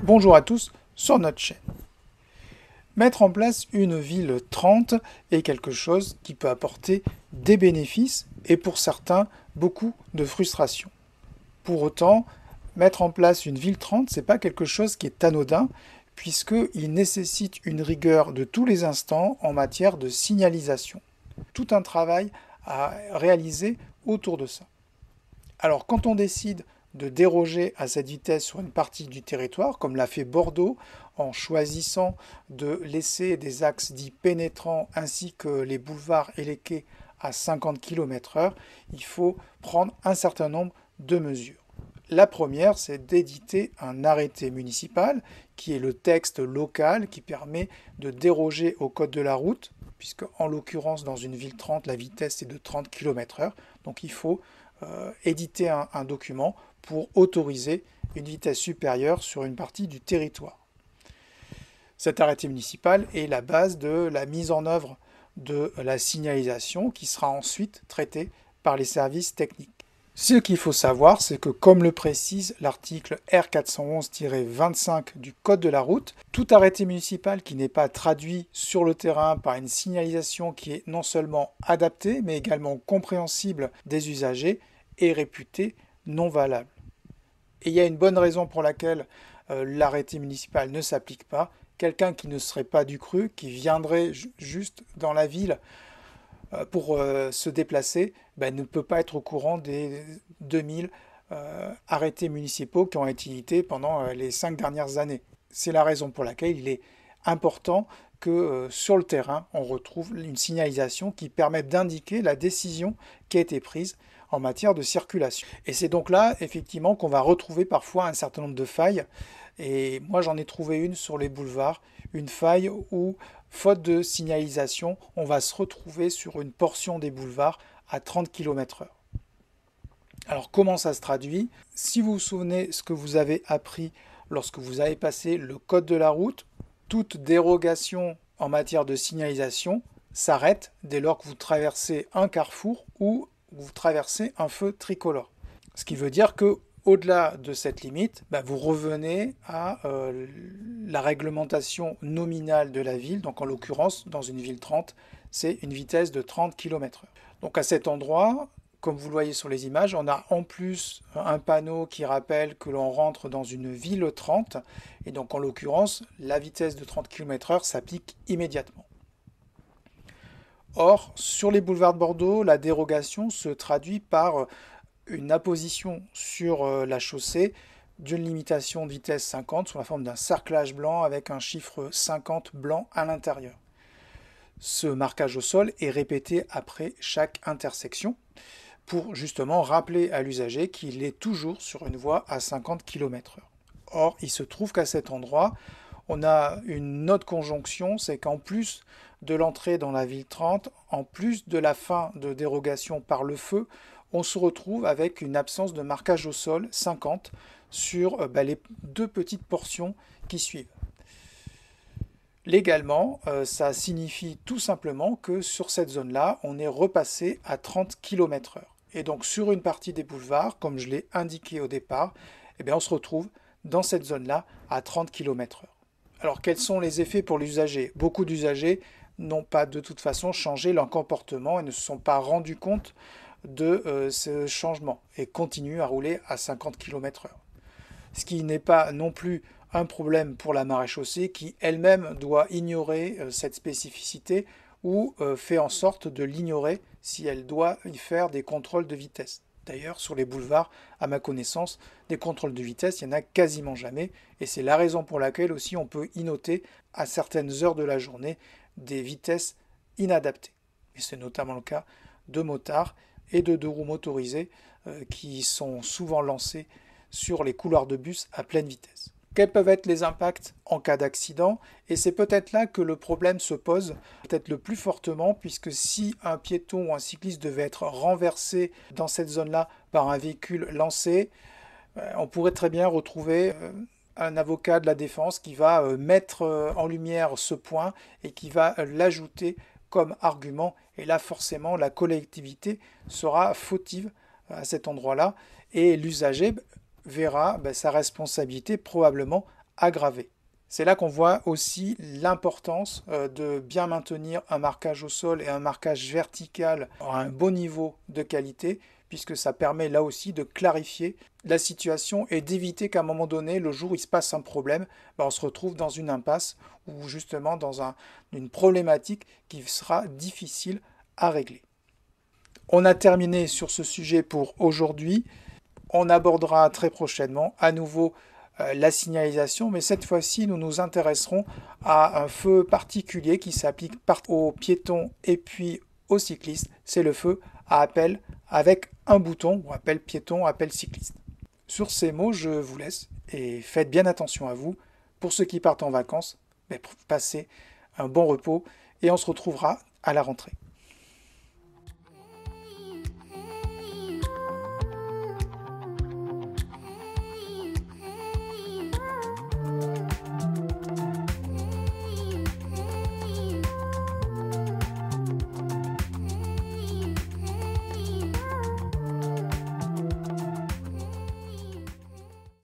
Bonjour à tous sur notre chaîne. Mettre en place une ville 30 est quelque chose qui peut apporter des bénéfices et pour certains beaucoup de frustration. Pour autant, mettre en place une ville 30, ce n'est pas quelque chose qui est anodin puisqu'il nécessite une rigueur de tous les instants en matière de signalisation. Tout un travail à réaliser autour de ça. Alors quand on décide de déroger à cette vitesse sur une partie du territoire, comme l'a fait Bordeaux, en choisissant de laisser des axes dits pénétrants ainsi que les boulevards et les quais à 50 km/h, il faut prendre un certain nombre de mesures. La première, c'est d'éditer un arrêté municipal, qui est le texte local qui permet de déroger au code de la route, puisque en l'occurrence dans une ville 30, la vitesse est de 30 km/h, donc il faut éditer un document pour autoriser une vitesse supérieure sur une partie du territoire. Cet arrêté municipal est la base de la mise en œuvre de la signalisation qui sera ensuite traitée par les services techniques. Ce qu'il faut savoir, c'est que comme le précise l'article R411-25 du Code de la route, tout arrêté municipal qui n'est pas traduit sur le terrain par une signalisation qui est non seulement adaptée, mais également compréhensible des usagers est réputé non valable. Et il y a une bonne raison pour laquelle l'arrêté municipal ne s'applique pas. Quelqu'un qui ne serait pas du cru, qui viendrait juste dans la ville pour se déplacer, ne peut pas être au courant des 2000 arrêtés municipaux qui ont été édités pendant les 5 dernières années. C'est la raison pour laquelle il est important que sur le terrain, on retrouve une signalisation qui permette d'indiquer la décision qui a été prise en matière de circulation. Et c'est donc là, effectivement, qu'on va retrouver parfois un certain nombre de failles. Et moi, j'en ai trouvé une sur les boulevards, une faille où, faute de signalisation, on va se retrouver sur une portion des boulevards à 30 km/h. Alors, comment ça se traduit? Si vous vous souvenez ce que vous avez appris lorsque vous avez passé le code de la route, toute dérogation en matière de signalisation s'arrête dès lors que vous traversez un carrefour ou vous traversez un feu tricolore. Ce qui veut dire que au-delà de cette limite, vous revenez à la réglementation nominale de la ville. Donc en l'occurrence, dans une ville 30, c'est une vitesse de 30 km/h. Donc à cet endroit, comme vous le voyez sur les images, on a en plus un panneau qui rappelle que l'on rentre dans une ville 30. Et donc en l'occurrence, la vitesse de 30 km/h s'applique immédiatement. Or, sur les boulevards de Bordeaux, la dérogation se traduit par une apposition sur la chaussée d'une limitation de vitesse 50 sous la forme d'un cerclage blanc avec un chiffre 50 blanc à l'intérieur. Ce marquage au sol est répété après chaque intersection pour justement rappeler à l'usager qu'il est toujours sur une voie à 50 km/h. Or, il se trouve qu'à cet endroit, on a une autre conjonction, c'est qu'en plus de l'entrée dans la ville 30, en plus de la fin de dérogation par le feu, on se retrouve avec une absence de marquage au sol 50 sur les deux petites portions qui suivent. Légalement, ça signifie tout simplement que sur cette zone-là, on est repassé à 30 km/h. Et donc sur une partie des boulevards, comme je l'ai indiqué au départ, on se retrouve dans cette zone-là à 30 km/h. Alors quels sont les effets pour l'usager? Beaucoup d'usagers n'ont pas de toute façon changé leur comportement et ne se sont pas rendus compte de ce changement et continuent à rouler à 50 km/h. Ce qui n'est pas non plus un problème pour la maréchaussée qui elle-même doit ignorer cette spécificité ou fait en sorte de l'ignorer si elle doit y faire des contrôles de vitesse. D'ailleurs, sur les boulevards, à ma connaissance, des contrôles de vitesse, il n'y en a quasiment jamais. Et c'est la raison pour laquelle aussi on peut y noter à certaines heures de la journée des vitesses inadaptées. Et c'est notamment le cas de motards et de deux roues motorisés qui sont souvent lancés sur les couloirs de bus à pleine vitesse. Quels peuvent être les impacts en cas d'accident? Et c'est peut-être là que le problème se pose, peut-être le plus fortement, puisque si un piéton ou un cycliste devait être renversé dans cette zone-là par un véhicule lancé, on pourrait très bien retrouver un avocat de la défense qui va mettre en lumière ce point et qui va l'ajouter comme argument. Et là, forcément, la collectivité sera fautive à cet endroit-là et l'usager verra sa responsabilité probablement aggravée. C'est là qu'on voit aussi l'importance de bien maintenir un marquage au sol et un marquage vertical à un bon niveau de qualité, puisque ça permet là aussi de clarifier la situation et d'éviter qu'à un moment donné, le jour où il se passe un problème, on se retrouve dans une impasse ou justement dans une problématique qui sera difficile à régler. On a terminé sur ce sujet pour aujourd'hui. On abordera très prochainement à nouveau la signalisation, mais cette fois-ci, nous nous intéresserons à un feu particulier qui s'applique aux piétons et puis aux cyclistes. C'est le feu à appel avec un bouton, ou appel piéton, appel cycliste. Sur ces mots, je vous laisse et faites bien attention à vous. Pour ceux qui partent en vacances, passez un bon repos et on se retrouvera à la rentrée.